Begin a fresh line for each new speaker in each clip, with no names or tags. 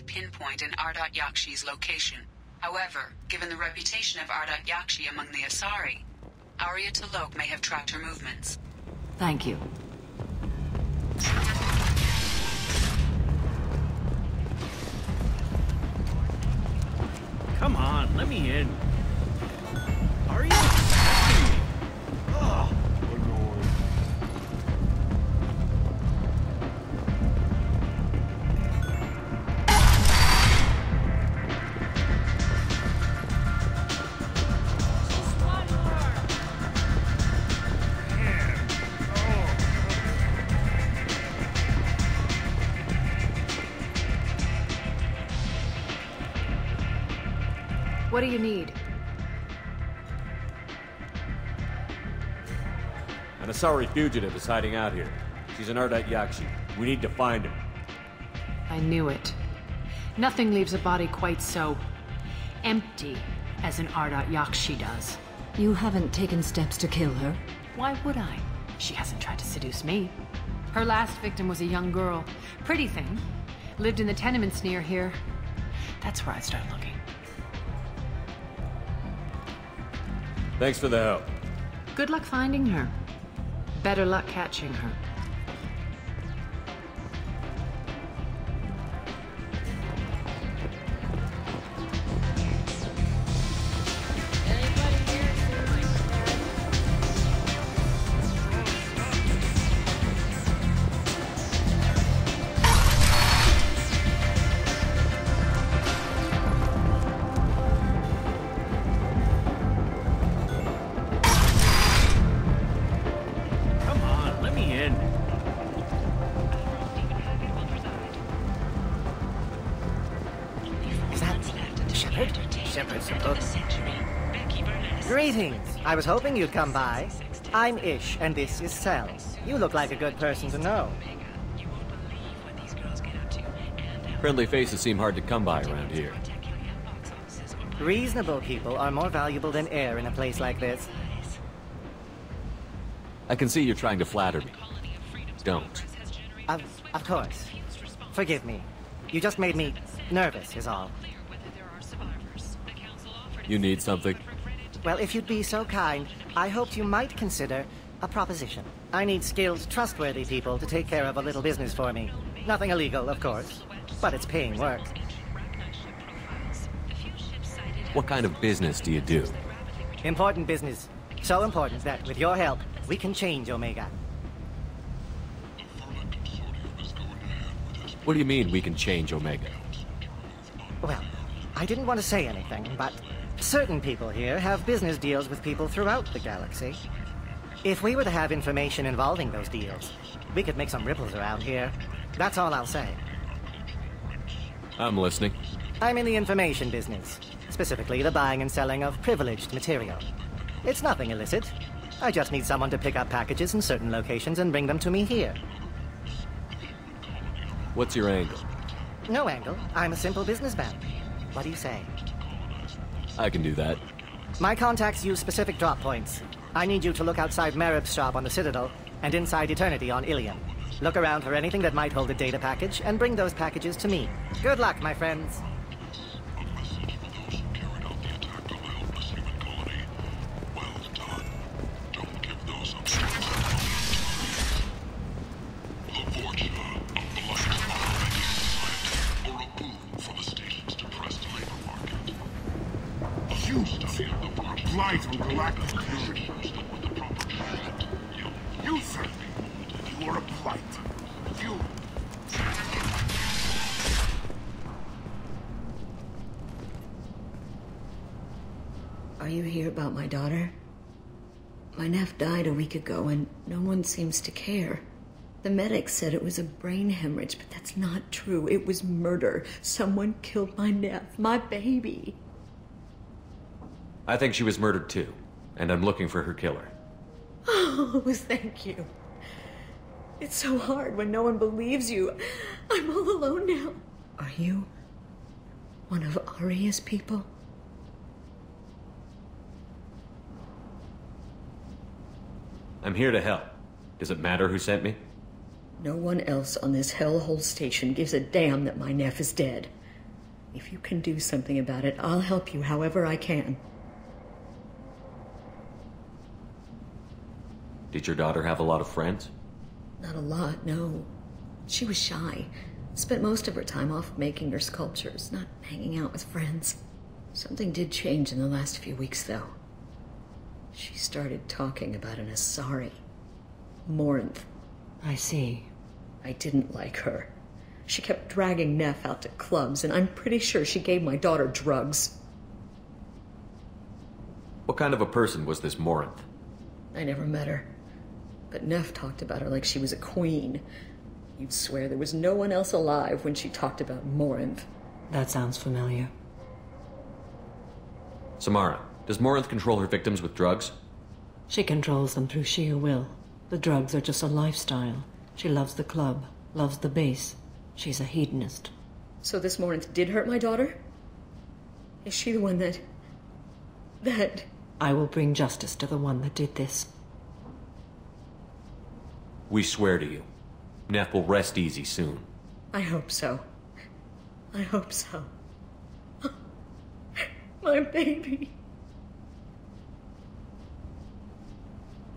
Pinpoint in Ardat Yakshi's location. However, given the reputation of Ardat Yakshi among the Asari, Arya T'Loak may have tracked her movements.
Thank you.
Come on, let me in. Are you? Oh, annoying.
What do you need?
An Asari fugitive is hiding out here. She's an Ardat Yakshi. We need to find her.
I knew it. Nothing leaves a body quite so empty as an Ardat Yakshi does.
You haven't taken steps to kill her?
Why would I? She hasn't tried to seduce me. Her last victim was a young girl. Pretty thing. Lived in the tenements near here. That's where I started looking.
Thanks for the help.
Good luck finding her. Better luck catching her.
Greetings. I was hoping you'd come by. I'm Ish, and this is Sel. You look like a good person to know.
Friendly faces seem hard to come by around here.
Reasonable people are more valuable than air in a place like this.
I can see you're trying to flatter me. Don't.
Of course. Forgive me. You just made me nervous, is all.
You need something?
Well, if you'd be so kind, I hoped you might consider a proposition. I need skilled, trustworthy people to take care of a little business for me. Nothing illegal, of course, but it's paying work.
What kind of business do you do?
Important business. So important that, with your help, we can change Omega.
What do you mean we can change Omega?
Well, I didn't want to say anything, but certain people here have business deals with people throughout the galaxy. If we were to have information involving those deals, we could make some ripples around here. That's all I'll say.
I'm listening.
I'm in the information business, specifically the buying and selling of privileged material. It's nothing illicit. I just need someone to pick up packages in certain locations and bring them to me here.
What's your angle?
No angle. I'm a simple businessman. What do you say?
I can do that.
My contacts use specific drop points. I need you to look outside Merib's shop on the Citadel and inside Eternity on Ilium. Look around for anything that might hold a data package and bring those packages to me. Good luck, my friends.
Blight on galactic purity. You, sir, you are a blight. You.
Are you here about my daughter? My nephew died a week ago and no one seems to care. The medics said it was a brain hemorrhage, but that's not true. It was murder. Someone killed my nephew, my baby.
I think she was murdered too, and I'm looking for her killer.
Oh, thank you. It's so hard when no one believes you. I'm all alone now. Are you One of Arya's people?
I'm here to help. Does it matter who sent me?
No one else on this hellhole station gives a damn that my Neff is dead. If you can do something about it, I'll help you however I can.
Did your daughter have a lot of friends?
Not a lot, no. She was shy. Spent most of her time off making her sculptures, not hanging out with friends. Something did change in the last few weeks, though. She started talking about an Asari. Morinth.
I see.
I didn't like her. She kept dragging Neff out to clubs, and I'm pretty sure she gave my daughter drugs.
What kind of a person was this Morinth?
I never met her. But Neff talked about her like she was a queen. You'd swear there was no one else alive when she talked about Morinth.
That sounds familiar.
Samara, does Morinth control her victims with drugs?
She controls them through sheer will. The drugs are just a lifestyle. She loves the club, loves the base. She's a hedonist.
So this Morinth did hurt my daughter? Is she the one that...
I will bring justice to the one that did this.
We swear to you. Neff will rest easy soon.
I hope so. I hope so. My baby.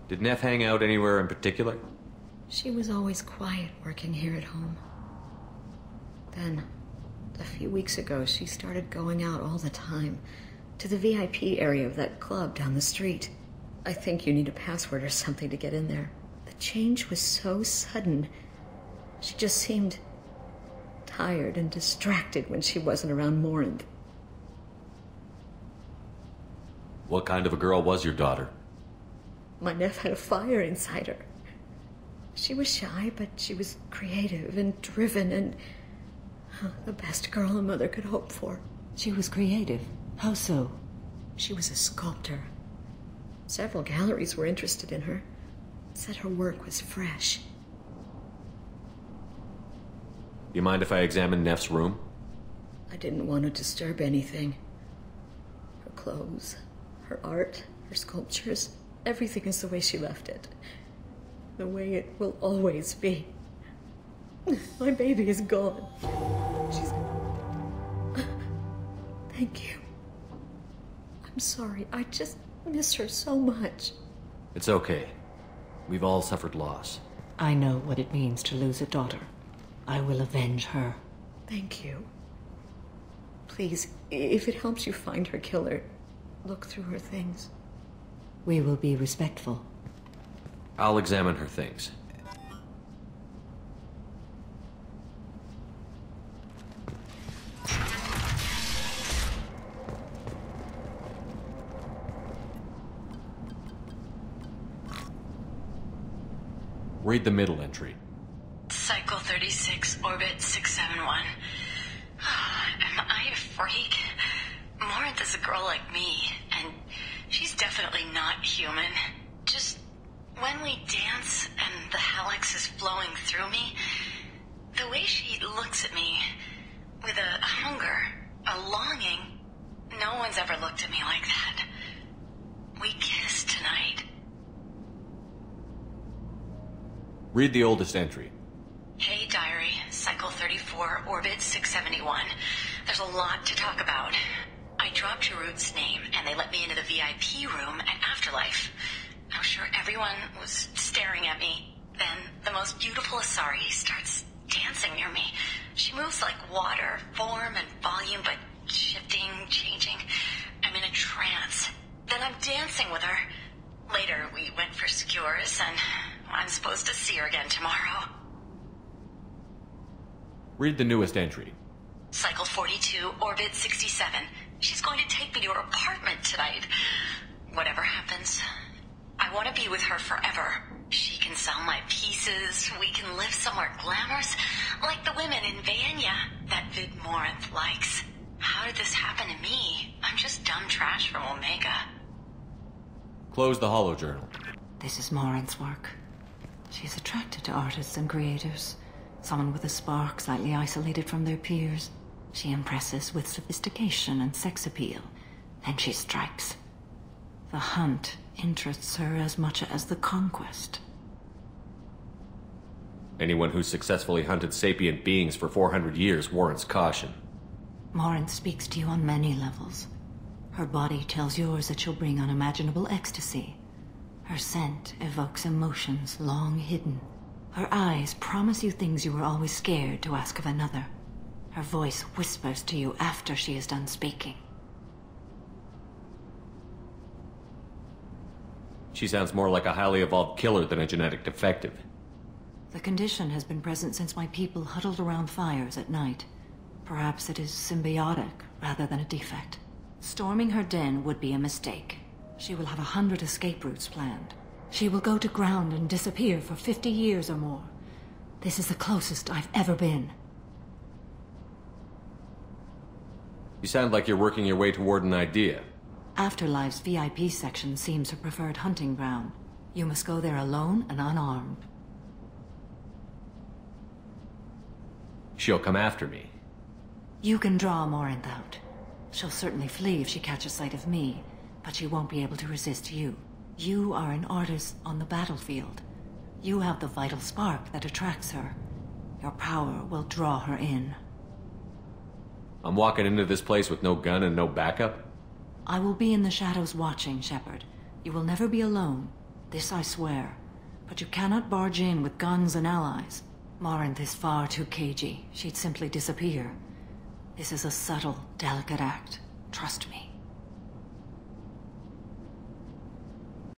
Did Neff hang out anywhere in particular?
She was always quiet working here at home. Then, a few weeks ago, she started going out all the time to the VIP area of that club down the street. I think you need a password or something to get in there. The change was so sudden. She just seemed tired and distracted when she wasn't around Morinth.
What kind of a girl was your daughter?
My Neff had a fire inside her. She was shy, but she was creative and driven and the best girl a mother could hope for.
She was creative. How so?
She was a sculptor. Several galleries were interested in her. Said her work was fresh.
You mind if I examine Neff's room?
I didn't want to disturb anything. Her clothes, her art, her sculptures, everything is the way she left it. The way it will always be. My baby is gone. She's... Thank you. I'm sorry. I just miss her so much.
It's okay. We've all suffered loss.
I know what it means to lose a daughter. I will avenge her.
Thank you. Please, if it helps you find her killer, look through her things.
We will be respectful.
I'll examine her things. Read the middle entry.
Cycle 36, orbit 671. Am I a freak? Morinth is a girl like me, and she's definitely not human. Just when we dance and the helix is flowing through me, the way she looks at me with a hunger, a longing, no one's ever looked at me like that. We kissed tonight.
Read the oldest entry.
Hey, diary. Cycle 34, orbit 671. There's a lot to talk about. I dropped Jarut's name, and they let me into the VIP room at Afterlife. I was sure everyone was staring at me. Then the most beautiful Asari starts dancing near me. She moves like water, form and volume, but shifting, changing. I'm in a trance. Then I'm dancing with her. Later, we went for skewers, and I'm supposed to see her again tomorrow.
Read the newest entry.
Cycle 42, orbit 67. She's going to take me to her apartment tonight. Whatever happens, I want to be with her forever. She can sell my pieces. We can live somewhere glamorous, like the women in Vanya that Vid Morinth likes. How did this happen to me? I'm just dumb trash from Omega.
Close the holo journal.
This is Morinth's work. She's attracted to artists and creators. Someone with a spark, slightly isolated from their peers.
She impresses with sophistication and sex appeal. Then she strikes. The hunt interests her as much as the conquest.
Anyone who's successfully hunted sapient beings for 400 years warrants caution.
Morin speaks to you on many levels. Her body tells yours that she'll bring unimaginable ecstasy. Her scent evokes emotions long hidden. Her eyes promise you things you were always scared to ask of another. Her voice whispers to you after she is done speaking.
She sounds more like a highly evolved killer than a genetic defective.
The condition has been present since my people huddled around fires at night. Perhaps it is symbiotic rather than a defect. Storming her den would be a mistake. She will have 100 escape routes planned. She will go to ground and disappear for 50 years or more. This is the closest I've ever been.
You sound like you're working your way toward an idea.
Afterlife's VIP section seems her preferred hunting ground. You must go there alone and unarmed.
She'll come after me.
You can draw Morin out. She'll certainly flee if she catches sight of me, but she won't be able to resist you. You are an artist on the battlefield. You have the vital spark that attracts her. Your power will draw her in.
I'm walking into this place with no gun and no backup?
I will be in the shadows watching, Shepard. You will never be alone. This I swear. But you cannot barge in with guns and allies. Morinth is far too cagey. She'd simply disappear. This is a subtle, delicate act. Trust me.